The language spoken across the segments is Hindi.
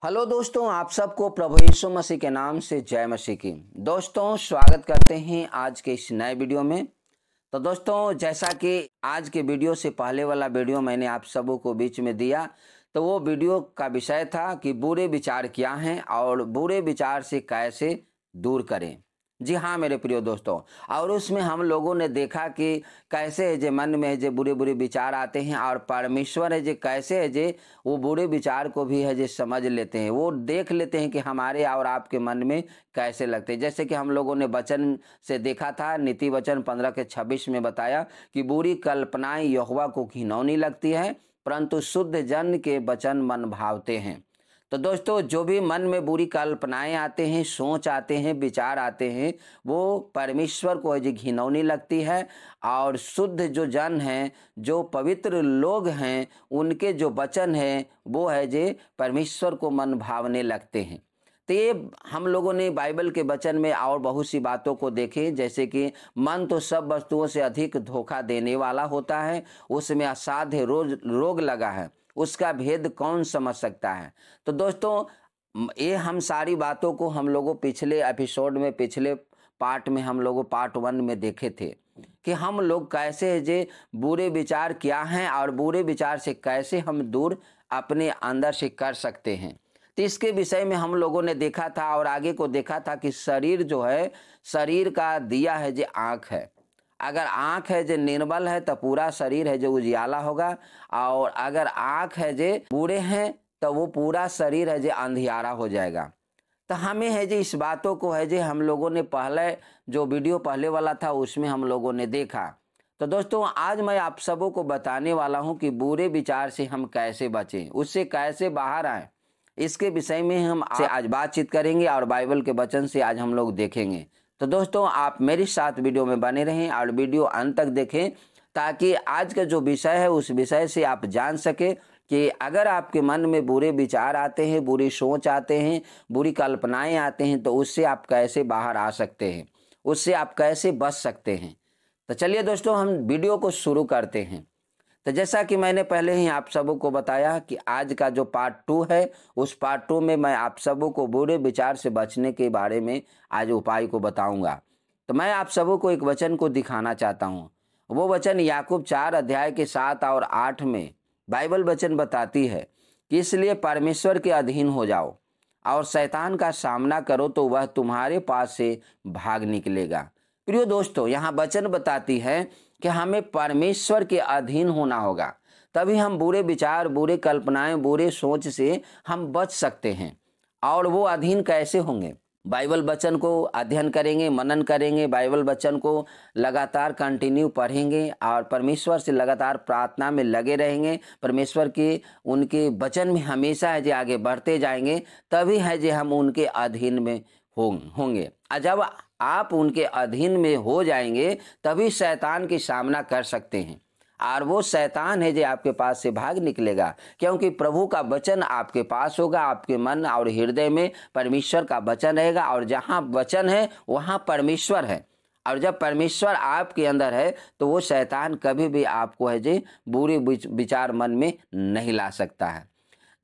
हेलो दोस्तों, आप सबको प्रभु यीशु मसीह के नाम से जय मसीह की। दोस्तों स्वागत करते हैं आज के इस नए वीडियो में। तो दोस्तों जैसा कि आज के वीडियो से पहले वाला वीडियो मैंने आप सबों को बीच में दिया, तो वो वीडियो का विषय था कि बुरे विचार क्या हैं और बुरे विचार से कैसे दूर करें। जी हाँ मेरे प्रिय दोस्तों, और उसमें हम लोगों ने देखा कि कैसे है जे मन में है जे बुरे बुरे विचार आते हैं और परमेश्वर है जे कैसे है जे वो बुरे विचार को भी है जे समझ लेते हैं, वो देख लेते हैं कि हमारे और आपके मन में कैसे लगते हैं। जैसे कि हम लोगों ने वचन से देखा था, नीति वचन 15:26 में बताया कि बुरी कल्पनाएं यहोवा को घिनौनी लगती है, परंतु शुद्ध जन के वचन मन भावते हैं। तो दोस्तों जो भी मन में बुरी कल्पनाएं आते हैं, सोच आते हैं, विचार आते हैं, वो परमेश्वर को जो घिनौनी लगती है। और शुद्ध जो जन हैं, जो पवित्र लोग हैं, उनके जो वचन हैं वो है जे परमेश्वर को मन भावने लगते हैं। तो ये हम लोगों ने बाइबल के वचन में और बहुत सी बातों को देखे, जैसे कि मन तो सब वस्तुओं से अधिक धोखा देने वाला होता है, उसमें असाध्य रोग लगा है, उसका भेद कौन समझ सकता है। तो दोस्तों ये हम सारी बातों को हम लोगों पिछले एपिसोड में, पिछले पार्ट में हम लोगों पार्ट 1 में देखे थे कि हम लोग कैसे जे बुरे विचार क्या हैं और बुरे विचार से कैसे हम दूर अपने अंदर से कर सकते हैं। तो इसके विषय में हम लोगों ने देखा था और आगे को देखा था कि शरीर जो है, शरीर का दिया है जो आँख है। अगर आँख है जो निर्बल है तो पूरा शरीर है जो उजियाला होगा, और अगर आँख है जो बुरे हैं तो वो पूरा शरीर है जो अंधियारा हो जाएगा। तो हमें है जो इस बातों को है जो हम लोगों ने पहले जो वीडियो पहले वाला था उसमें हम लोगों ने देखा। तो दोस्तों आज मैं आप सबों को बताने वाला हूं कि बुरे विचार से हम कैसे बचें, उससे कैसे बाहर आएं। इसके विषय में हम आज बातचीत करेंगे और बाइबल के वचन से आज हम लोग देखेंगे। तो दोस्तों आप मेरे साथ वीडियो में बने रहें और वीडियो अंत तक देखें, ताकि आज का जो विषय है उस विषय से आप जान सके कि अगर आपके मन में बुरे विचार आते हैं, बुरी सोच आते हैं, बुरी कल्पनाएं आते हैं, तो उससे आप कैसे बाहर आ सकते हैं, उससे आप कैसे बच सकते हैं। तो चलिए दोस्तों हम वीडियो को शुरू करते हैं। तो जैसा कि मैंने पहले ही आप सबों को बताया कि आज का जो पार्ट 2 है, उस पार्ट 2 में मैं आप सबों को बुरे विचार से बचने के बारे में आज उपाय को बताऊंगा। तो मैं आप सबों को एक वचन को दिखाना चाहता हूं। वो वचन याकूब 4:7 और 8 में बाइबल वचन बताती है कि इसलिए परमेश्वर के अधीन हो जाओ और शैतान का सामना करो तो वह तुम्हारे पास से भाग निकलेगा। प्रिय दोस्तों यहाँ वचन बताती है कि हमें परमेश्वर के अधीन होना होगा, तभी हम बुरे विचार, बुरे कल्पनाएं, बुरे सोच से हम बच सकते हैं। और वो अधीन कैसे होंगे? बाइबल वचन को अध्ययन करेंगे, मनन करेंगे, बाइबल वचन को लगातार कंटिन्यू पढ़ेंगे और परमेश्वर से लगातार प्रार्थना में लगे रहेंगे, परमेश्वर के उनके वचन में हमेशा है जो आगे बढ़ते जाएंगे, तभी है जो हम उनके अधीन में होंगे। और जब आप उनके अधीन में हो जाएंगे तभी शैतान की सामना कर सकते हैं, और वो शैतान है जो आपके पास से भाग निकलेगा, क्योंकि प्रभु का वचन आपके पास होगा, आपके मन और हृदय में परमेश्वर का वचन रहेगा, और जहाँ वचन है वहाँ परमेश्वर है। और जब परमेश्वर आपके अंदर है तो वो शैतान कभी भी आपको है जो बुरे विचार मन में नहीं ला सकता है।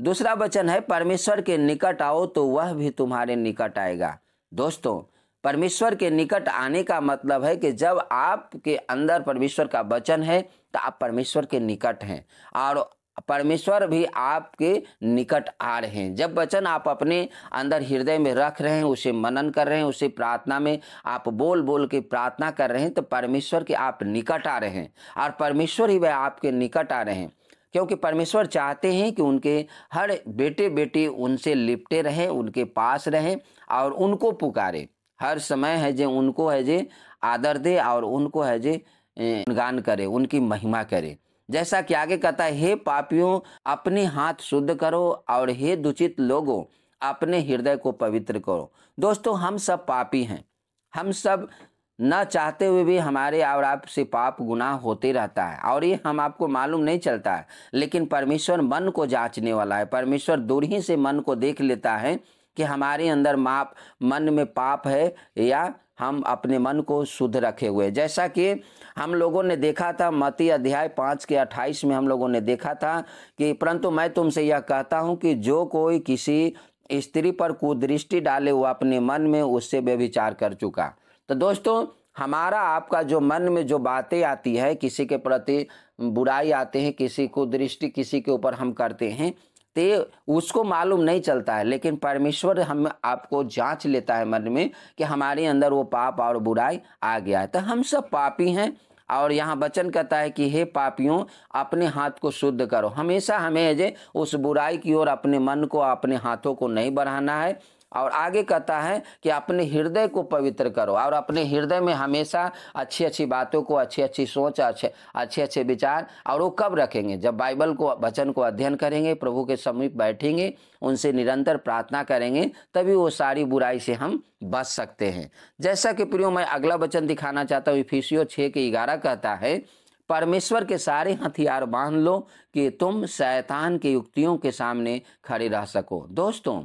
दूसरा वचन है परमेश्वर के निकट आओ तो वह भी तुम्हारे निकट आएगा। दोस्तों परमेश्वर के निकट आने का मतलब है कि जब आपके अंदर परमेश्वर का वचन है तो आप परमेश्वर के निकट हैं, और परमेश्वर भी आपके निकट आ रहे हैं। जब वचन आप अपने अंदर हृदय में रख रहे हैं, उसे मनन कर रहे हैं, उसे प्रार्थना में आप बोल बोल के प्रार्थना कर रहे हैं, तो परमेश्वर के आप निकट आ रहे हैं, और परमेश्वर ही वह आपके निकट आ रहे हैं। क्योंकि परमेश्वर चाहते हैं कि उनके हर बेटे बेटी उनसे लिपटे रहें, उनके पास रहें और उनको पुकारे, हर समय है जे उनको है जे आदर दे और उनको है जे गान करे, उनकी महिमा करे। जैसा कि आगे कहता है, हे पापियों अपने हाथ शुद्ध करो और हे दूषित लोगों अपने हृदय को पवित्र करो। दोस्तों हम सब पापी हैं, हम सब न चाहते हुए भी हमारे और आपसे पाप गुनाह होते रहता है, और ये हम आपको मालूम नहीं चलता है। लेकिन परमेश्वर मन को जांचने वाला है, परमेश्वर दूर ही से मन को देख लेता है कि हमारे अंदर मन में पाप है या हम अपने मन को शुद्ध रखे हुए। जैसा कि हम लोगों ने देखा था मत्ती अध्याय 5:28 में हम लोगों ने देखा था कि परंतु मैं तुमसे यह कहता हूं कि जो कोई किसी स्त्री पर कुदृष्टि डाले वो अपने मन में उससे व्यभिचार कर चुका। तो दोस्तों हमारा आपका जो मन में जो बातें आती है, किसी के प्रति बुराई आते हैं, किसी को दृष्टि किसी के ऊपर हम करते हैं, तो उसको मालूम नहीं चलता है, लेकिन परमेश्वर हम आपको जांच लेता है मन में कि हमारे अंदर वो पाप और बुराई आ गया है। तो हम सब पापी हैं और यहाँ वचन कहता है कि हे पापियों अपने हाथ को शुद्ध करो। हमेशा हमें जे उस बुराई की ओर अपने मन को, अपने हाथों को नहीं बढ़ाना है। और आगे कहता है कि अपने हृदय को पवित्र करो और अपने हृदय में हमेशा अच्छी अच्छी बातों को, अच्छी अच्छी सोच, अच्छे अच्छे विचार। और वो कब रखेंगे? जब बाइबल को, वचन को अध्ययन करेंगे, प्रभु के समीप बैठेंगे, उनसे निरंतर प्रार्थना करेंगे, तभी वो सारी बुराई से हम बच सकते हैं। जैसा कि प्रियो मैं अगला वचन दिखाना चाहता हूँ, इफिसियों 6:11 कहता है, परमेश्वर के सारे हथियार बांध लो कि तुम शैतान की युक्तियों के सामने खड़े रह सको। दोस्तों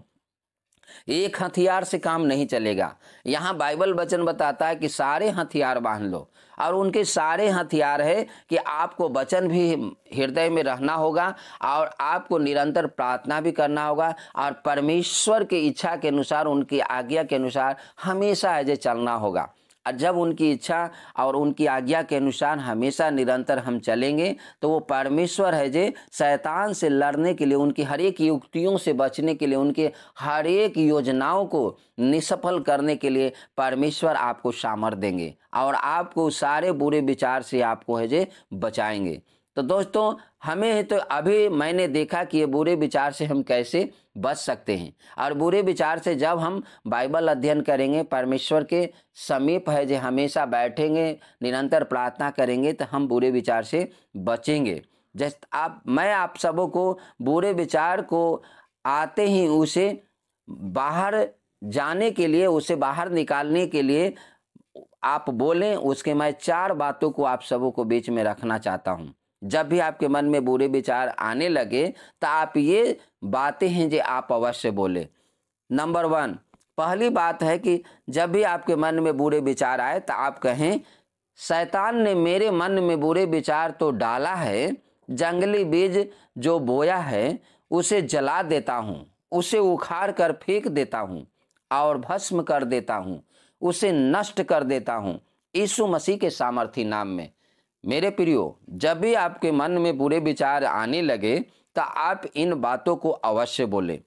एक हथियार से काम नहीं चलेगा। यहाँ बाइबल वचन बताता है कि सारे हथियार बांध लो, और उनके सारे हथियार है कि आपको वचन भी हृदय में रहना होगा और आपको निरंतर प्रार्थना भी करना होगा और परमेश्वर की इच्छा के अनुसार, उनकी आज्ञा के अनुसार हमेशा ऐसे चलना होगा। और जब उनकी इच्छा और उनकी आज्ञा के अनुसार हमेशा निरंतर हम चलेंगे तो वो परमेश्वर है जे शैतान से लड़ने के लिए, उनकी हर एक युक्तियों से बचने के लिए, उनके हर एक योजनाओं को निष्फल करने के लिए परमेश्वर आपको सामर्थ्य देंगे और आपको सारे बुरे विचार से आपको है जे बचाएंगे। तो दोस्तों हमें तो अभी मैंने देखा कि ये बुरे विचार से हम कैसे बच सकते हैं। और बुरे विचार से जब हम बाइबल अध्ययन करेंगे, परमेश्वर के समीप है जो हमेशा बैठेंगे, निरंतर प्रार्थना करेंगे, तो हम बुरे विचार से बचेंगे। जैसे मैं आप सबों को बुरे विचार को आते ही उसे बाहर जाने के लिए, उसे बाहर निकालने के लिए आप बोलें, उसके मैं 4 बातों को आप सबों को बीच में रखना चाहता हूँ। जब भी आपके मन में बुरे विचार आने लगे तो आप ये बातें हैं जो आप अवश्य बोले। नंबर 1, पहली बात है कि जब भी आपके मन में बुरे विचार आए तो आप कहें, शैतान ने मेरे मन में बुरे विचार तो डाला है, जंगली बीज जो बोया है उसे जला देता हूँ, उसे उखाड़ कर फेंक देता हूँ और भस्म कर देता हूँ, उसे नष्ट कर देता हूँ यीशु मसीह के सामर्थी नाम में। मेरे प्रियो, जब भी आपके मन में बुरे विचार आने लगे तो आप इन बातों को अवश्य बोलें।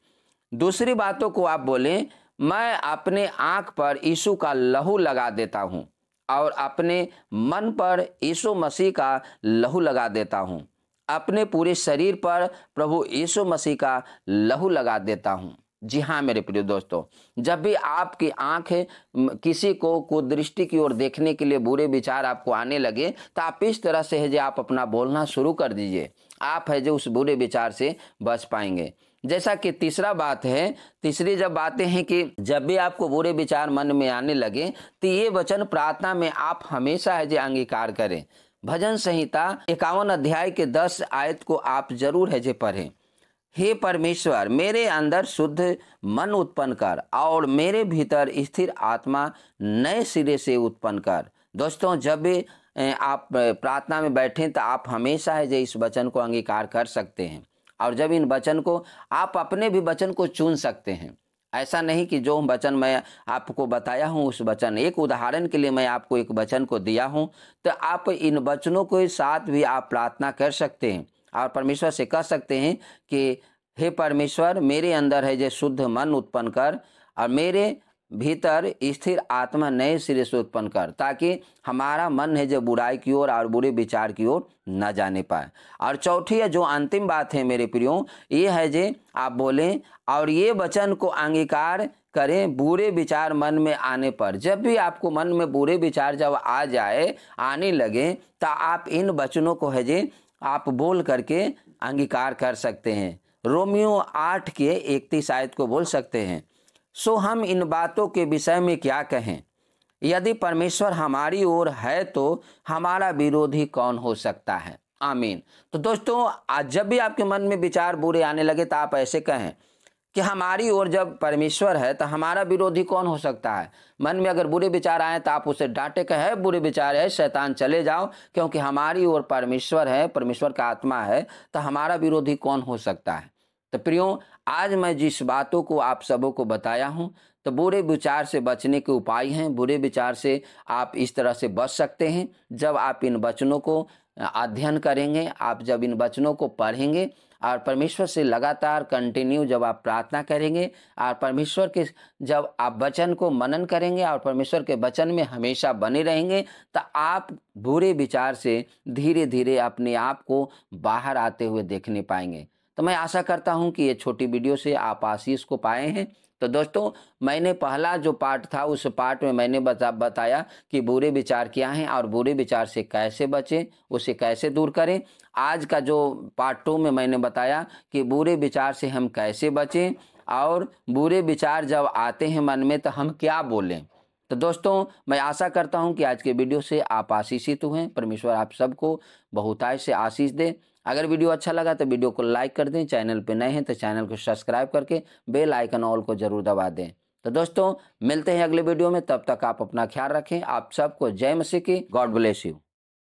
दूसरी बातों को आप बोलें, मैं अपने आँख पर यीशु का लहू लगा देता हूँ और अपने मन पर यीशु मसीह का लहू लगा देता हूँ, अपने पूरे शरीर पर प्रभु यीशु मसीह का लहू लगा देता हूँ। जी हाँ मेरे प्रिय दोस्तों, जब भी आपकी आंखें किसी को कुदृष्टि की ओर देखने के लिए बुरे विचार आपको आने लगे तो आप इस तरह से है जो आप अपना बोलना शुरू कर दीजिए, आप है जो उस बुरे विचार से बच पाएंगे। जैसा कि तीसरा बात है, तीसरी जब बातें हैं कि जब भी आपको बुरे विचार मन में आने लगे तो ये वचन प्रार्थना में आप हमेशा है जो अंगीकार करें। भजन संहिता 51 अध्याय के 10 आयत को आप जरूर है जो पढ़ें। हे परमेश्वर, मेरे अंदर शुद्ध मन उत्पन्न कर और मेरे भीतर स्थिर आत्मा नए सिरे से उत्पन्न कर। दोस्तों जब भी आप प्रार्थना में बैठें तो आप हमेशा है जो इस वचन को अंगीकार कर सकते हैं और जब इन वचन को आप अपने भी वचन को चुन सकते हैं। ऐसा नहीं कि जो वचन मैं आपको बताया हूँ उस वचन, एक उदाहरण के लिए मैं आपको एक वचन को दिया हूँ, तो आप इन वचनों के साथ भी आप प्रार्थना कर सकते हैं और परमेश्वर से कह सकते हैं कि हे परमेश्वर, मेरे अंदर है जो शुद्ध मन उत्पन्न कर और मेरे भीतर स्थिर आत्मा नए सिरे से उत्पन्न कर, ताकि हमारा मन है जो बुराई की ओर और बुरे विचार की ओर न जाने पाए। और चौथी है जो अंतिम बात है मेरे प्रियो, ये है जो आप बोलें और ये वचन को अंगीकार करें बुरे विचार मन में आने पर। जब भी आपको मन में बुरे विचार जब आ जाए, आने लगे, तो आप इन वचनों को है जो आप बोल करके अंगीकार कर सकते हैं। रोमियो 8 के 31 आयत को बोल सकते हैं, सो हम इन बातों के विषय में क्या कहें, यदि परमेश्वर हमारी ओर है तो हमारा विरोधी कौन हो सकता है। आमीन। तो दोस्तों आज जब भी आपके मन में विचार बुरे आने लगे तो आप ऐसे कहें कि हमारी ओर जब परमेश्वर है तो हमारा विरोधी कौन हो सकता है। मन में अगर बुरे विचार आए तो आप उसे डांटे, कहे बुरे विचार है, शैतान चले जाओ, क्योंकि हमारी ओर परमेश्वर है, परमेश्वर का आत्मा है, तो हमारा विरोधी कौन हो सकता है। तो प्रियो, आज मैं जिस बातों को आप सबों को बताया हूँ, तो बुरे विचार से बचने के उपाय हैं। बुरे विचार से आप इस तरह से बच सकते हैं, जब आप इन वचनों को अध्ययन करेंगे, आप जब इन वचनों को पढ़ेंगे और परमेश्वर से लगातार कंटिन्यू जब आप प्रार्थना करेंगे और परमेश्वर के जब आप वचन को मनन करेंगे और परमेश्वर के वचन में हमेशा बने रहेंगे, तो आप बुरे विचार से धीरे धीरे अपने आप को बाहर आते हुए देखने पाएंगे। तो मैं आशा करता हूं कि ये छोटी वीडियो से आप आशीष को पाए हैं। तो दोस्तों, मैंने पहला जो पार्ट था उस पार्ट में मैंने बताया कि बुरे विचार क्या हैं और बुरे विचार से कैसे बचें, उसे कैसे दूर करें। आज का जो पार्ट 2 में मैंने बताया कि बुरे विचार से हम कैसे बचें और बुरे विचार जब आते हैं मन में तो हम क्या बोलें। तो दोस्तों, मैं आशा करता हूं कि आज के वीडियो से आप आशीषित हुए। परमेश्वर आप सबको बहुतायत से आशीष दे। अगर वीडियो अच्छा लगा तो वीडियो को लाइक कर दें, चैनल पे नए हैं तो चैनल को सब्सक्राइब करके बेल आइकन ऑल को जरूर दबा दें। तो दोस्तों, मिलते हैं अगले वीडियो में, तब तक आप अपना ख्याल रखें। आप सबको जय मसीह की। God bless you.